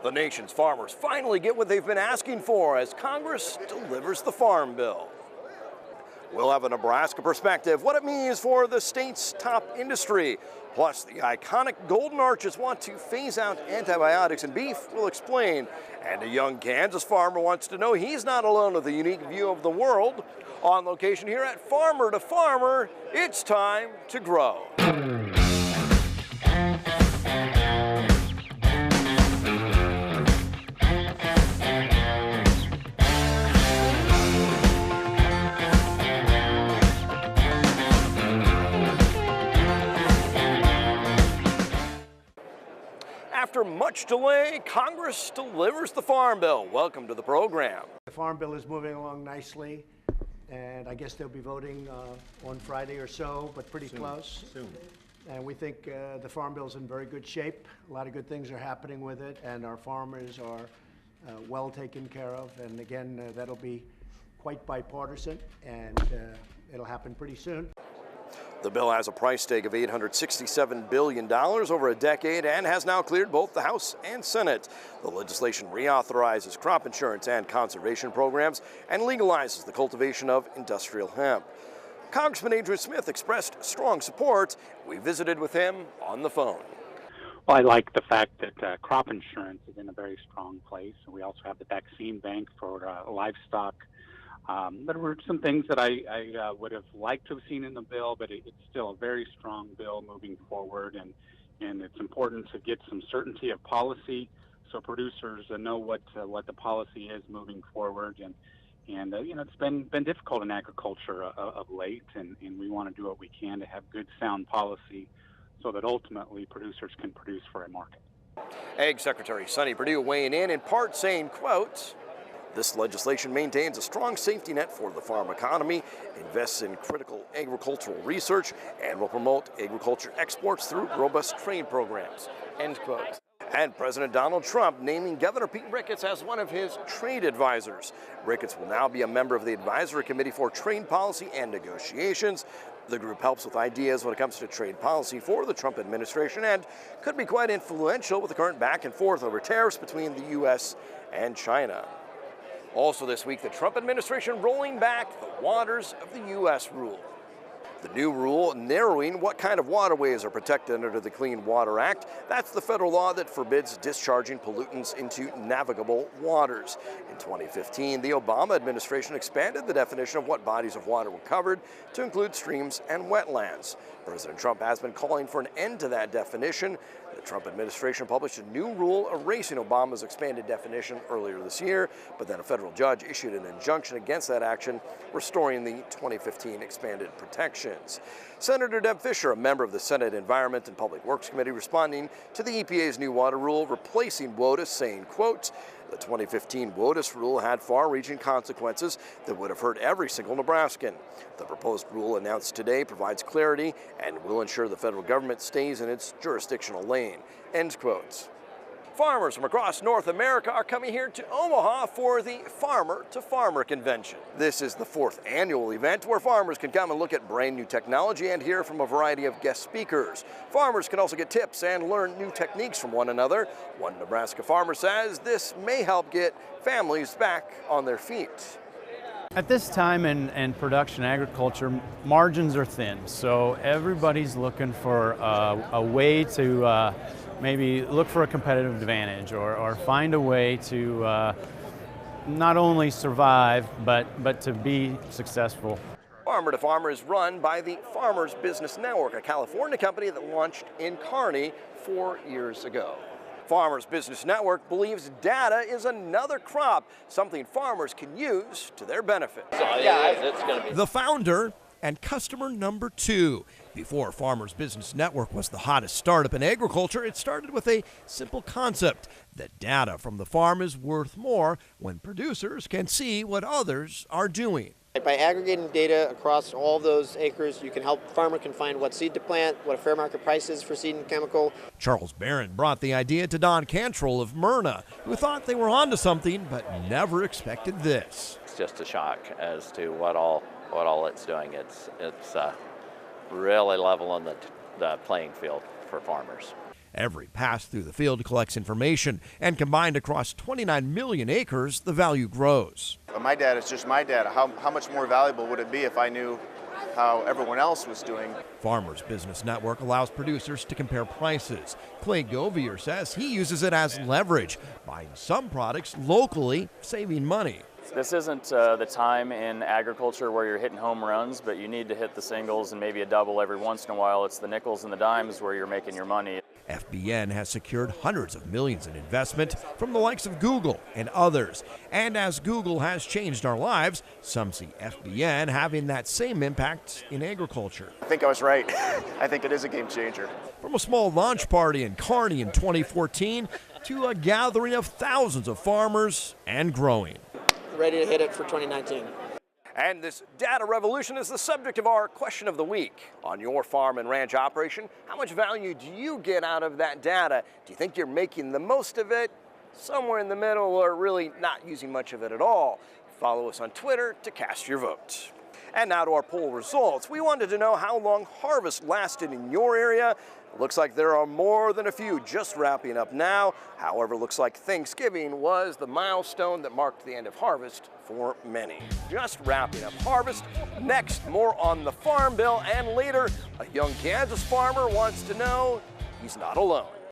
The nation's farmers finally get what they've been asking for as Congress delivers the Farm Bill. We'll have a Nebraska perspective, what it means for the state's top industry. Plus, the iconic Golden Arches want to phase out antibiotics in beef, we'll explain. And a young Kansas farmer wants to know he's not alone with a unique view of the world. On location here at Farmer to Farmer, it's time to grow. After much delay, Congress delivers the Farm Bill. Welcome to the program. The Farm Bill is moving along nicely, and I guess they'll be voting on Friday or so, but pretty close. Soon. And we think the Farm Bill is in very good shape. A lot of good things are happening with it, and our farmers are well taken care of. And again, that'll be quite bipartisan, and it'll happen pretty soon. The bill has a price tag of $867 billion over a decade and has now cleared both the House and Senate. The legislation reauthorizes crop insurance and conservation programs and legalizes the cultivation of industrial hemp. Congressman Adrian Smith expressed strong support. We visited with him on the phone. Well, I like the fact that crop insurance is in a very strong place. And we also have the vaccine bank for livestock. There were some things that I would have liked to have seen in the bill, but it's still a very strong bill moving forward, and it's important to get some certainty of policy so producers know what the policy is moving forward. And it's been difficult in agriculture of late, and we want to do what we can to have good, sound policy so that ultimately producers can produce for a market. Ag Secretary Sonny Perdue weighing in part saying, quote, "This legislation maintains a strong safety net for the farm economy, invests in critical agricultural research, and will promote agriculture exports through robust trade programs." End quote. And President Donald Trump naming Governor Pete Ricketts as one of his trade advisors. Ricketts will now be a member of the Advisory Committee for Trade Policy and Negotiations. The group helps with ideas when it comes to trade policy for the Trump administration and could be quite influential with the current back and forth over tariffs between the U.S. and China. Also this week, the Trump administration rolling back the waters of the U.S. rule. The new rule narrowing what kind of waterways are protected under the Clean Water Act. That's the federal law that forbids discharging pollutants into navigable waters. In 2015, the Obama administration expanded the definition of what bodies of water were covered to include streams and wetlands. President Trump has been calling for an end to that definition. The Trump administration published a new rule erasing Obama's expanded definition earlier this year, but then a federal judge issued an injunction against that action, restoring the 2015 expanded protections. Senator Deb Fischer, a member of the Senate Environment and Public Works Committee, responding to the EPA's new water rule replacing WOTUS, saying, quote, "The 2015 WOTUS rule had far-reaching consequences that would have hurt every single Nebraskan. The proposed rule announced today provides clarity and will ensure the federal government stays in its jurisdictional lane." End quote. Farmers from across North America are coming here to Omaha for the Farmer to Farmer Convention. This is the 4th annual event where farmers can come and look at brand new technology and hear from a variety of guest speakers. Farmers can also get tips and learn new techniques from one another. One Nebraska farmer says this may help get families back on their feet. At this time in production agriculture, margins are thin, so everybody's looking for a way to maybe look for a competitive advantage or find a way to not only survive, but to be successful. Farmer to Farmer is run by the Farmers Business Network, a California company that launched in Kearney 4 years ago. Farmers Business Network believes data is another crop, something farmers can use to their benefit. The founder and customer number 2. Before Farmers Business Network was the hottest startup in agriculture, it started with a simple concept that data from the farm is worth more when producers can see what others are doing. By aggregating data across all those acres, you can help farmer can find what seed to plant, what a fair market price is for seed and chemical. Charles Barron brought the idea to Don Cantrell of Myrna, who thought they were onto something but never expected this. It's just a shock as to what all it's doing. It's really leveling the playing field for farmers. Every pass through the field collects information, and combined across 29 million acres, the value grows. My data is just my data. How much more valuable would it be if I knew how everyone else was doing? Farmers Business Network allows producers to compare prices. Clay Govier says he uses it as leverage, buying some products locally, saving money. This isn't the time in agriculture where you're hitting home runs, but you need to hit the singles and maybe a double every once in a while. It's the nickels and the dimes where you're making your money. FBN has secured hundreds of millions in investment from the likes of Google and others. And as Google has changed our lives, some see FBN having that same impact in agriculture. I think I was right. I think it is a game changer. From a small launch party in Kearney in 2014 to a gathering of thousands of farmers and growing. Ready to hit it for 2019. And this data revolution is the subject of our question of the week. On your farm and ranch operation, how much value do you get out of that data? Do you think you're making the most of it, somewhere in the middle, or really not using much of it at all? Follow us on Twitter to cast your vote. And now to our poll results. We wanted to know how long harvest lasted in your area. It looks like there are more than a few just wrapping up now. However, it looks like Thanksgiving was the milestone that marked the end of harvest for many. Just wrapping up harvest. Next, more on the Farm Bill, and later, a young Kansas farmer wants to know he's not alone.